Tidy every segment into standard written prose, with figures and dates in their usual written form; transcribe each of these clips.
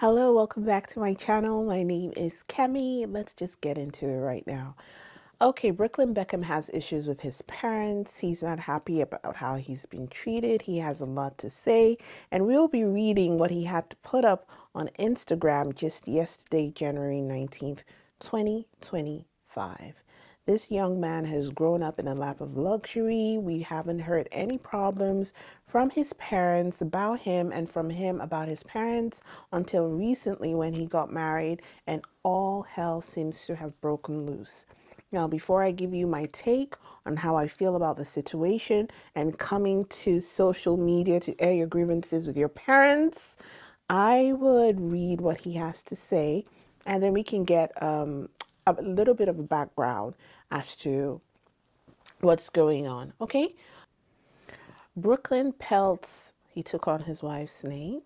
Hello, welcome back to my channel. My name is Kemi. Let's just get into it right now. Okay, Brooklyn Beckham has issues with his parents. He's not happy about how he's been treated. He has a lot to say, and we'll be reading what he had to put up on Instagram just yesterday, January 19th, 2025. This young man has grown up in a lap of luxury. We haven't heard any problems from his parents about him and from him about his parents until recently when he got married, and all hell seems to have broken loose. Now, before I give you my take on how I feel about the situation and coming to social media to air your grievances with your parents, I would read what he has to say, and then we can get a little bit of a background as to what's going on. Okay? Brooklyn Peltz, he took on his wife's name.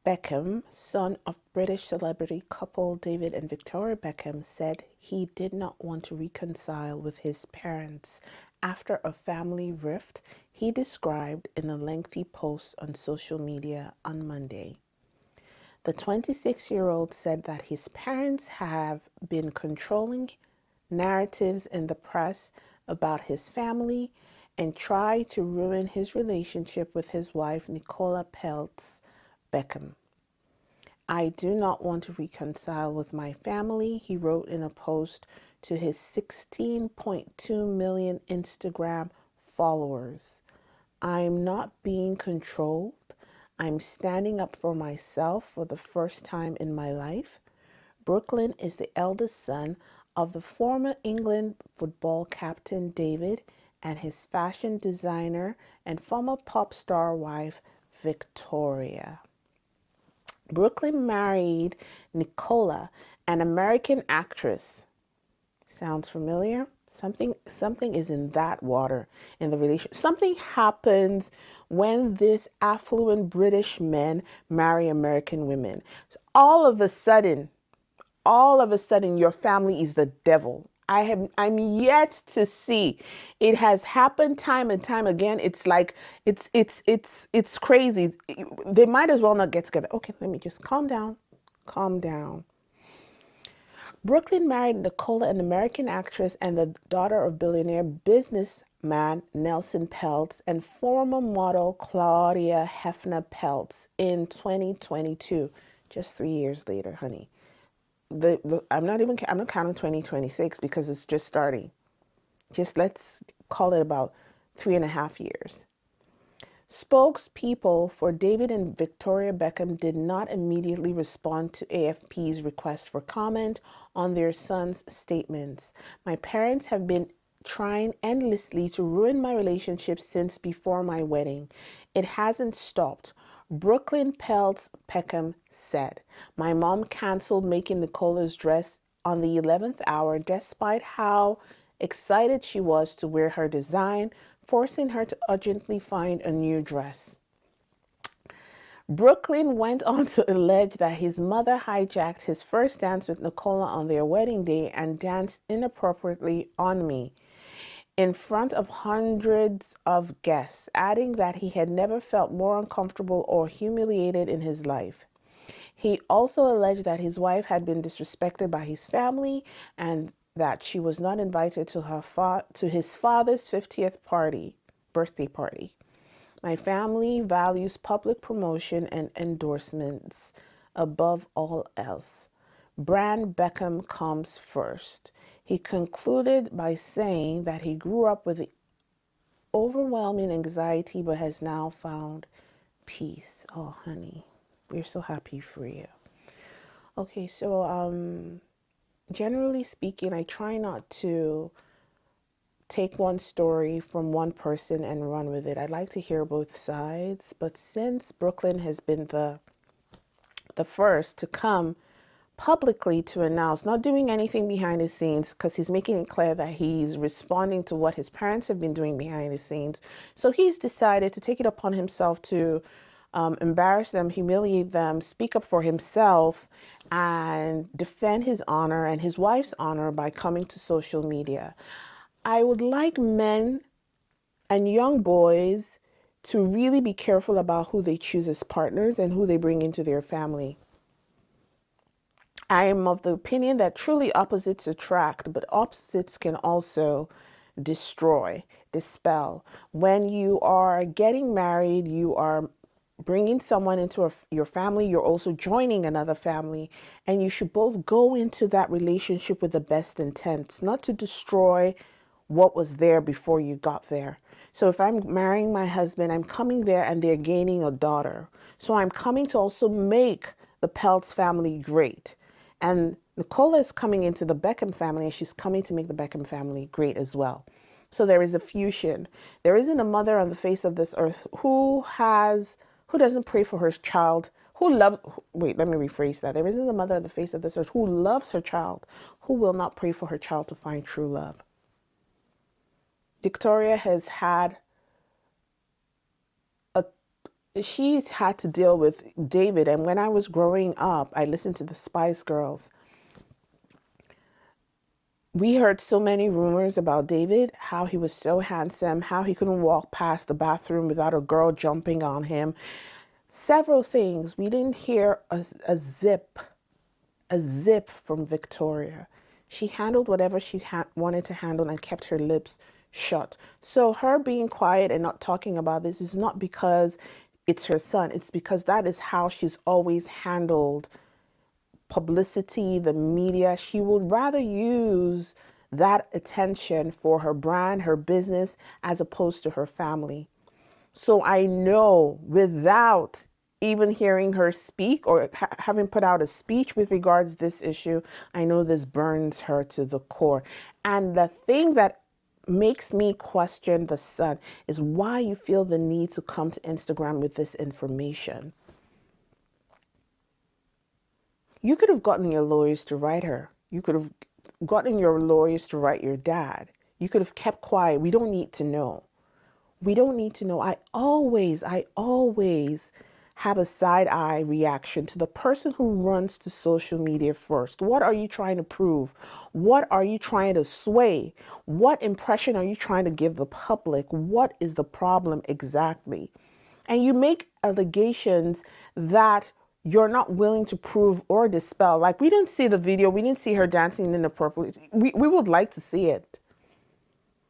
Beckham, son of British celebrity couple David and Victoria Beckham, said he did not want to reconcile with his parents after a family rift he described in a lengthy post on social media on Monday. The 26-year-old said that his parents have been controlling narratives in the press about his family and tried to ruin his relationship with his wife, Nicola Peltz Beckham. I do not want to reconcile with my family, he wrote in a post to his 16.2 million Instagram followers. I'm not being controlled. I'm standing up for myself for the first time in my life. Brooklyn is the eldest son of the former England football captain David and his fashion designer and former pop star wife Victoria. Brooklyn married Nicola, an American actress. Sounds familiar? Something is in that water in the relation. Something happens when this affluent British men marry American women. So all of a sudden your family is the devil. I'm yet to see. It has happened time and time again. It's like it's crazy. They might as well not get together. Okay, let me just calm down. Calm down. Brooklyn married Nicola, an American actress and the daughter of billionaire businessman Nelson Peltz and former model Claudia Hefner Peltz in 2022. Just 3 years later, honey. I'm not counting 2026 because it's just starting. Just let's call it about 3.5 years. Spokespeople for David and Victoria Beckham did not immediately respond to AFP's request for comment on their son's statements. My parents have been trying endlessly to ruin my relationship since before my wedding. It hasn't stopped. Brooklyn Peltz Beckham said, my mom canceled making Nicola's dress on the 11th hour despite how excited she was to wear her design, forcing her to urgently find a new dress. Brooklyn went on to allege that his mother hijacked his first dance with Nicola on their wedding day and danced inappropriately on me in front of hundreds of guests, adding that he had never felt more uncomfortable or humiliated in his life. He also alleged that his wife had been disrespected by his family and that she was not invited to his father's 50th birthday party. My family values public promotion and endorsements above all else. Brand Beckham comes first. He concluded by saying that he grew up with the overwhelming anxiety but has now found peace. Oh, honey, we're so happy for you. Okay, so generally speaking, I try not to take one story from one person and run with it. I'd like to hear both sides, but since Brooklyn has been the first to come publicly to announce, not doing anything behind the scenes, because he's making it clear that he's responding to what his parents have been doing behind the scenes. So he's decided to take it upon himself to embarrass them, humiliate them, speak up for himself, and defend his honor and his wife's honor by coming to social media. I would like men and young boys to really be careful about who they choose as partners and who they bring into their family. I am of the opinion that truly opposites attract, but opposites can also destroy, dispel. When you are getting married, you are bringing someone into your family, you're also joining another family, and you should both go into that relationship with the best intents, not to destroy what was there before you got there. So if I'm marrying my husband, I'm coming there and they're gaining a daughter. So I'm coming to also make the Peltz family great. And Nicola is coming into the Beckham family and she's coming to make the Beckham family great as well. So there is a fusion. There isn't a mother on the face of this earth who doesn't pray for her child, who loves, wait, let me rephrase that. There isn't a mother on the face of this earth who loves her child, who will not pray for her child to find true love. Victoria has had she's had to deal with David. And when I was growing up, I listened to the Spice Girls. We heard so many rumors about David, how he was so handsome, how he couldn't walk past the bathroom without a girl jumping on him. Several things. We didn't hear a zip from Victoria. She handled whatever she wanted to handle and kept her lips shut. So her being quiet and not talking about this is not because it's her son. It's because that is how she's always handled publicity, the media. She would rather use that attention for her brand, her business, as opposed to her family. So I know without even hearing her speak or having put out a speech with regards to this issue, I know this burns her to the core. And the thing that makes me question the son is why you feel the need to come to Instagram with this information. You could have gotten your lawyers to write her. You could have gotten your lawyers to write your dad. You could have kept quiet. We don't need to know. We don't need to know. I always have a side eye reaction to the person who runs to social media first. What are you trying to prove? What are you trying to sway? What impression are you trying to give the public? What is the problem exactly? And you make allegations that you're not willing to prove or dispel. Like, we didn't see the video. We didn't see her dancing inappropriately. We would like to see it.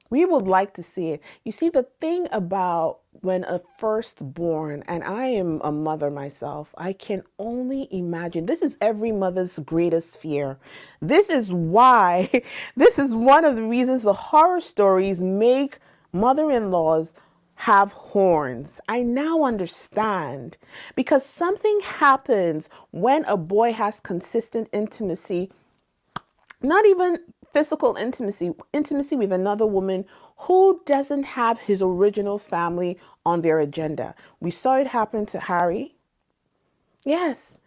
We would like to see it. You see, the thing about when a firstborn, and I am a mother myself, I can only imagine. This is every mother's greatest fear. This is why, this is one of the reasons the horror stories make mother-in-laws have horns. I now understand, because something happens when a boy has consistent intimacy, not even physical intimacy, intimacy with another woman who doesn't have his original family on their agenda. We saw it happen to Harry. Yes,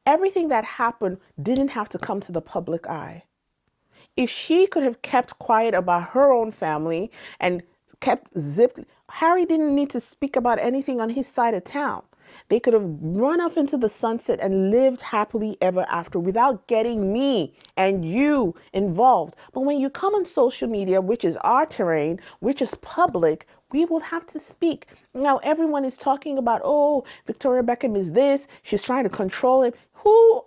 everything that happened didn't have to come to the public eye. If she could have kept quiet about her own family and kept zipped, Harry didn't need to speak about anything on his side of town. They could have run off into the sunset and lived happily ever after without getting me and you involved. But when you come on social media, which is our terrain, which is public, we will have to speak. Now, everyone is talking about, oh, Victoria Beckham is this. She's trying to control him. Who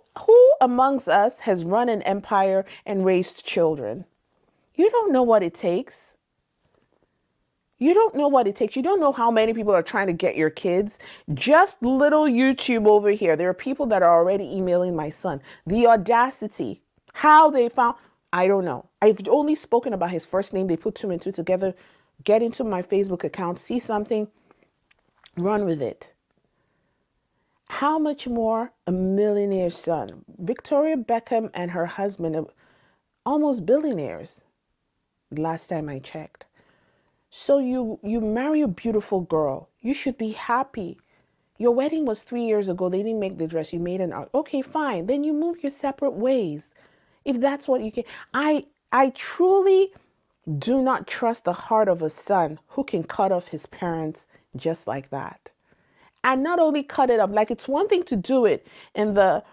amongst us has run an empire and raised children? You don't know what it takes. You don't know what it takes. You don't know how many people are trying to get your kids. Just little YouTube over here. There are people that are already emailing my son. The audacity. How they found, I don't know. I've only spoken about his first name. They put two and two together. Get into my Facebook account. See something. Run with it. How much more a millionaire's son? Victoria Beckham and her husband are almost billionaires. Last time I checked. So you marry a beautiful girl. You should be happy. Your wedding was 3 years ago. They didn't make the dress. You made an art. Okay, fine. Then you move your separate ways. If that's what you can. I truly do not trust the heart of a son who can cut off his parents just like that. And not only cut it off, like, it's one thing to do it in the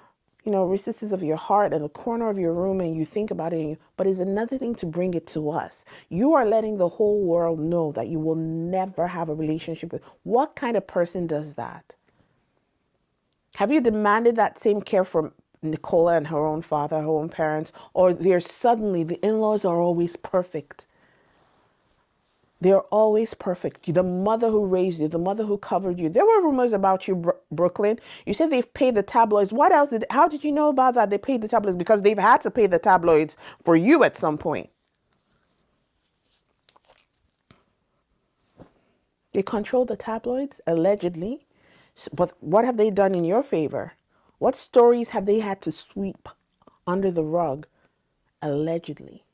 recesses of your heart and the corner of your room and you think about it, but it's another thing to bring it to us. You are letting the whole world know that you will never have a relationship with. What kind of person does that? Have you demanded that same care from Nicola and her own father, her own parents, or they're suddenly, the in-laws are always perfect. They're always perfect. The mother who raised you, the mother who covered you. There were rumors about you, Brooklyn. You said they've paid the tabloids. What else how did you know about that? They paid the tabloids because they've had to pay the tabloids for you at some point. They control the tabloids, allegedly. But what have they done in your favor? What stories have they had to sweep under the rug, allegedly?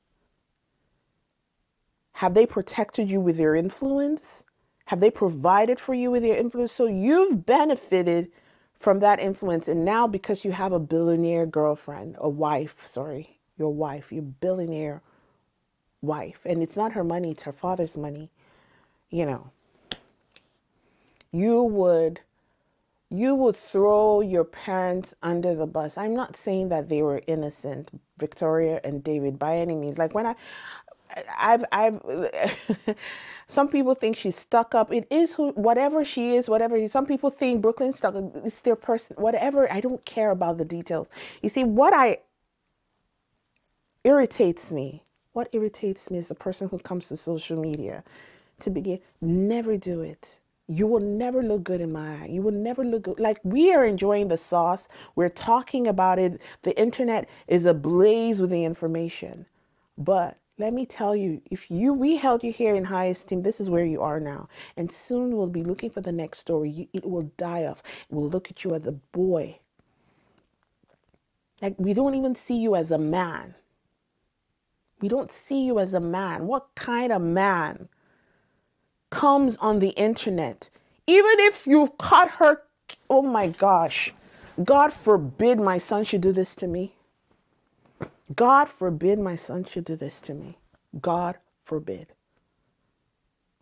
Have they protected you with their influence? Have they provided for you with their influence? So you've benefited from that influence. And now because you have a billionaire girlfriend, a wife, sorry, your wife, your billionaire wife, and it's not her money, it's her father's money, you know, you would throw your parents under the bus. I'm not saying that they were innocent, Victoria and David, by any means. Like when I've some people think she's stuck up. It is whatever she is, whatever. Some people think Brooklyn's stuck up. It's their person, whatever. I don't care about the details. You see, what irritates me is the person who comes to social media to begin. Never do it. You will never look good in my eye. You will never look good. Like, we are enjoying the sauce. We're talking about it. The internet is ablaze with the information. But let me tell you, if we held you here in high esteem, this is where you are now. And soon we'll be looking for the next story. It will die off. We'll look at you as a boy. Like, we don't even see you as a man. We don't see you as a man. What kind of man comes on the internet? Even if you've caught her, oh my gosh, God forbid my son should do this to me. God forbid my son should do this to me. God forbid.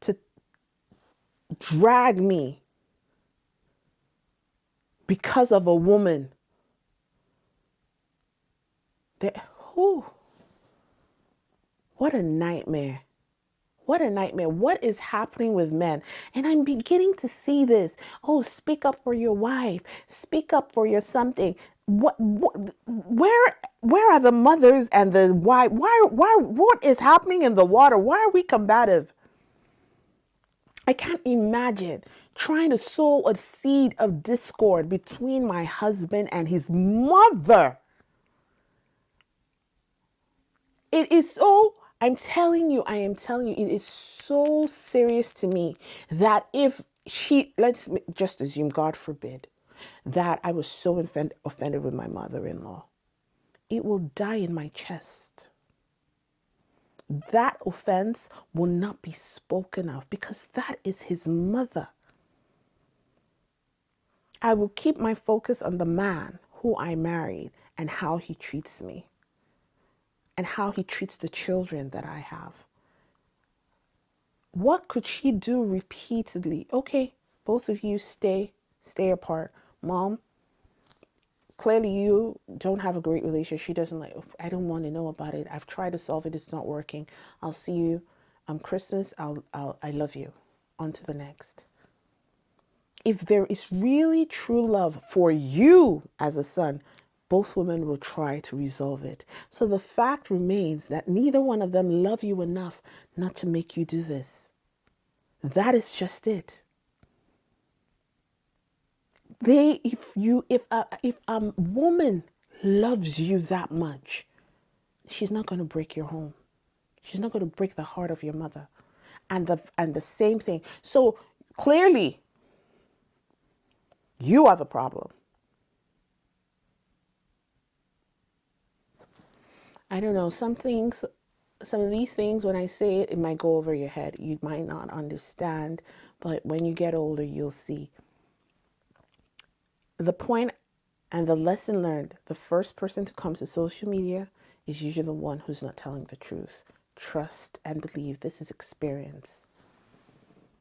To drag me because of a woman. What a nightmare. What a nightmare. What is happening with men? And I'm beginning to see this. Oh, speak up for your wife. Speak up for your something. Where are the mothers and the wife? What is happening in the water? Why are we combative? I can't imagine trying to sow a seed of discord between my husband and his mother. It is so, I am telling you, it is so serious to me that if let's just assume, God forbid, that I was so offended with my mother-in-law, it will die in my chest. That offense will not be spoken of because that is his mother. I will keep my focus on the man who I married and how he treats me and how he treats the children that I have. What could she do repeatedly? Okay, both of you stay apart. Mom, clearly you don't have a great relationship. She doesn't like, I don't want to know about it. I've tried to solve it. It's not working. I'll see you Christmas. I love you. On to the next. If there is really true love for you as a son, both women will try to resolve it. So the fact remains that neither one of them love you enough not to make you do this. That is just it. If a woman loves you that much, she's not going to break your home. She's not going to break the heart of your mother. And the same thing. So clearly, you are the problem. I don't know, some of these things, when I say it, it might go over your head. You might not understand, but when you get older, you'll see. The point and the lesson learned, the first person to come to social media is usually the one who's not telling the truth. Trust and believe. This is experience.